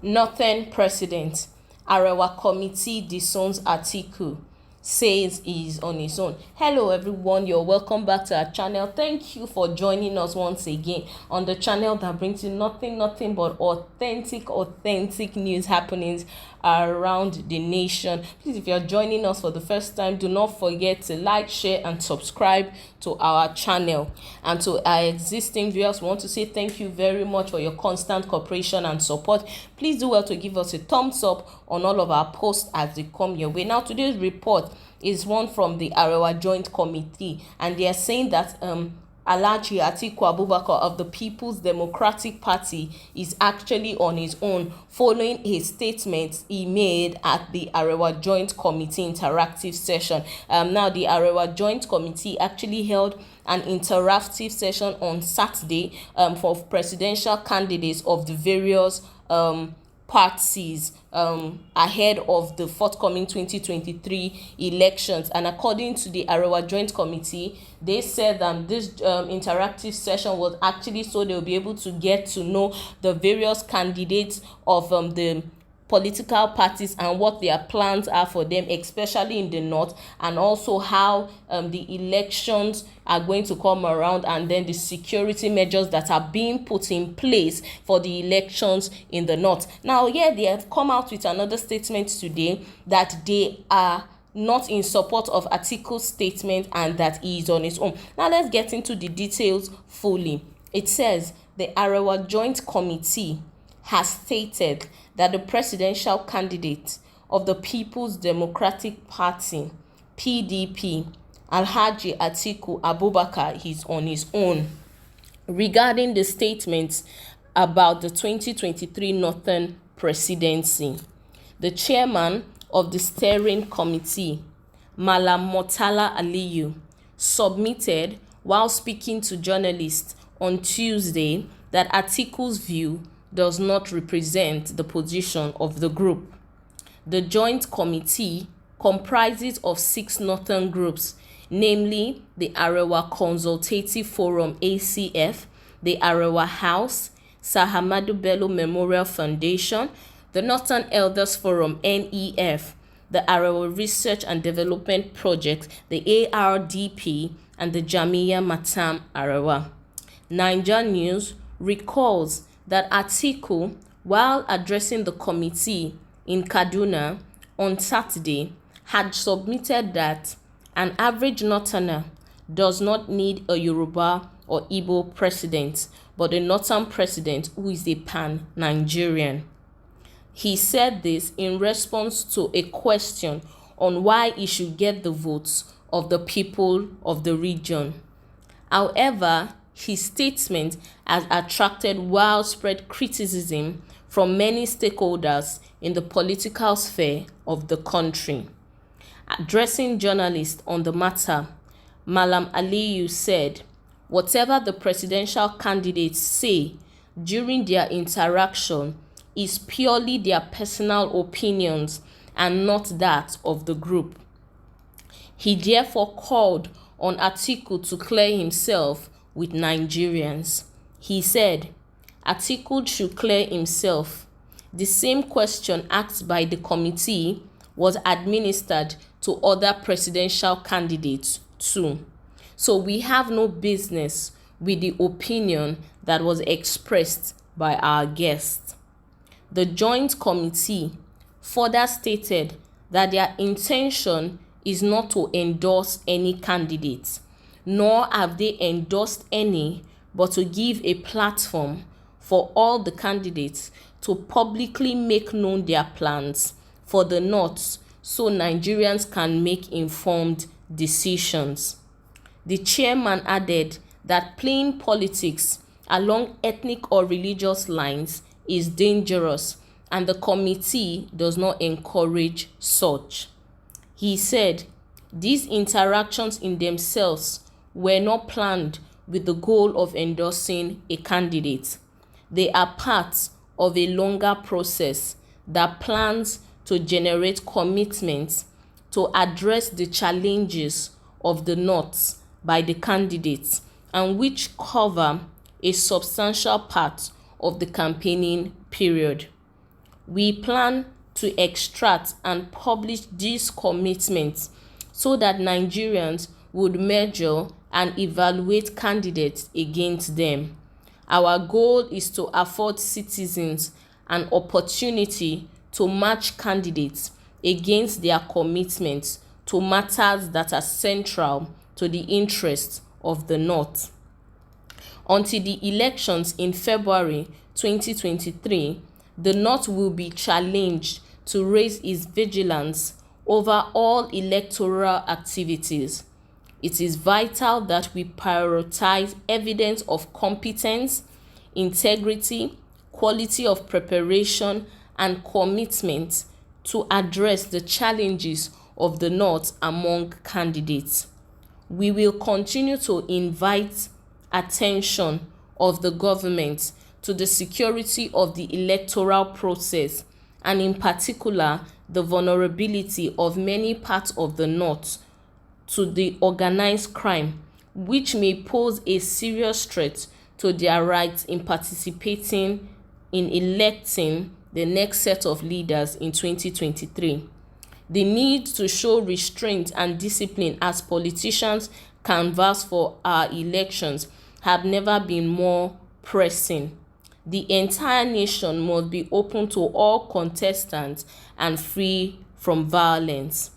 Northern President, Arewa Committee disowns Atiku, says he is on his own. Hello everyone, you're welcome back to our channel. Thank you for joining us once again on the channel that brings you nothing but authentic news happenings around the nation. Please, if you're joining us for the first time, do not forget to like, share and subscribe to our channel. And to our existing viewers, we want to say thank you very much for your constant cooperation and support. Please do well to give us a thumbs up on all of our posts as they come your way. Now, today's report is one from the Arewa Joint Committee, and they are saying that Alhaji Atiku Abubakar of the People's Democratic Party is actually on his own following a statement he made at the Arewa Joint Committee interactive session. Now, the Arewa Joint Committee actually held an interactive session on Saturday for presidential candidates of the various parties ahead of the forthcoming 2023 elections. And according to the Arewa Joint Committee, they said that this interactive session was actually so they'll be able to get to know the various candidates of the political parties and what their plans are for them, especially in the north, and also how the elections are going to come around, and then the security measures that are being put in place for the elections in the north. Now, they have come out with another statement today that they are not in support of Atiku's statement and that he is on his own. Now, let's get into the details fully. It says the Arewa Joint Committee has stated that the presidential candidate of the People's Democratic Party, PDP, Alhaji Atiku Abubakar, is on his own. Regarding the statements about the 2023 Northern Presidency, the chairman of the steering committee, Malam Murtala Aliyu, submitted while speaking to journalists on Tuesday that Atiku's view does not represent the position of the group. The Joint Committee comprises of 6 northern groups, namely the Arewa Consultative Forum ACF, the Arewa House, Sir Ahmadu Bello Memorial Foundation, the Northern Elders Forum NEF, the Arewa Research and Development Project, the ARDP, and the Jamia Matam Arewa. Niger News recalls that Atiku, while addressing the committee in Kaduna on Saturday, had submitted that an average Northerner does not need a Yoruba or Igbo president, but a Northern president who is a pan-Nigerian. He said this in response to a question on why he should get the votes of the people of the region. However, his statement has attracted widespread criticism from many stakeholders in the political sphere of the country. Addressing journalists on the matter, Malam Aliyu said, "Whatever the presidential candidates say during their interaction is purely their personal opinions and not that of the group." He therefore called on Atiku to clear himself with Nigerians. He said Atiku should clear himself. The same question asked by the committee was administered to other presidential candidates too. So we have no business with the opinion that was expressed by our guest. The Joint Committee further stated that their intention is not to endorse any candidates, nor have they endorsed any, but to give a platform for all the candidates to publicly make known their plans for the North so Nigerians can make informed decisions. The chairman added that playing politics along ethnic or religious lines is dangerous and the committee does not encourage such. He said these interactions in themselves were not planned with the goal of endorsing a candidate. They are part of a longer process that plans to generate commitments to address the challenges of the North by the candidates and which cover a substantial part of the campaigning period. We plan to extract and publish these commitments so that Nigerians would measure and evaluate candidates against them. Our goal is to afford citizens an opportunity to match candidates against their commitments to matters that are central to the interests of the North. Until the elections in February 2023, the North will be challenged to raise its vigilance over all electoral activities. It is vital that we prioritize evidence of competence, integrity, quality of preparation, and commitment to address the challenges of the North among candidates. We will continue to invite attention of the government to the security of the electoral process, and in particular the vulnerability of many parts of the North to the organized crime, which may pose a serious threat to their rights in participating in electing the next set of leaders in 2023. The need to show restraint and discipline as politicians canvass for our elections have never been more pressing. The entire nation must be open to all contestants and free from violence.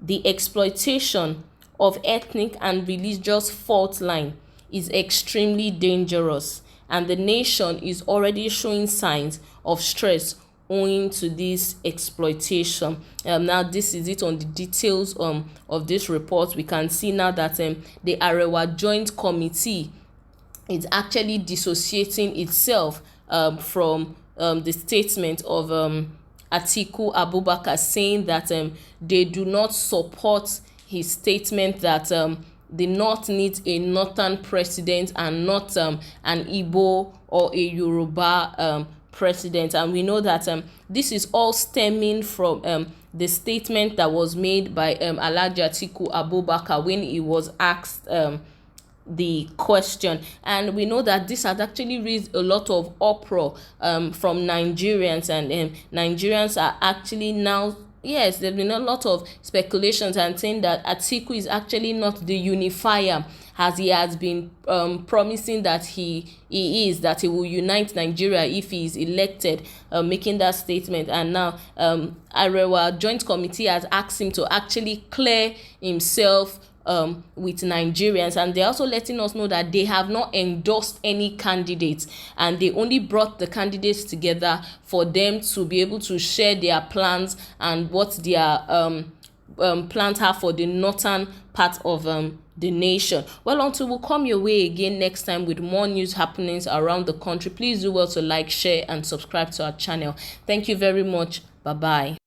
The exploitation of ethnic and religious fault line is extremely dangerous, and the nation is already showing signs of stress owing to this exploitation. Now this is it on the details of this report. We can see now that the Arewa Joint Committee is actually dissociating itself from the statement of Atiku Abubakar, saying that they do not support his statement that the North needs a northern president and not an Igbo or a Yoruba president. And we know that this is all stemming from the statement that was made by Alhaji Atiku Abubakar when he was asked the question, and we know that this has actually raised a lot of uproar from Nigerians, and Nigerians are actually now, yes, there's been a lot of speculations and saying that Atiku is actually not the unifier as he has been promising that he is, that he will unite Nigeria if he is elected, making that statement. And now Arewa Joint Committee has asked him to actually clear himself with Nigerians, and they're also letting us know that they have not endorsed any candidates, and they only brought the candidates together for them to be able to share their plans and what their plans have for the northern part of the nation. Well, until we'll come your way again next time with more news happenings around the country, please do well to like, share, and subscribe to our channel. Thank you very much. Bye bye.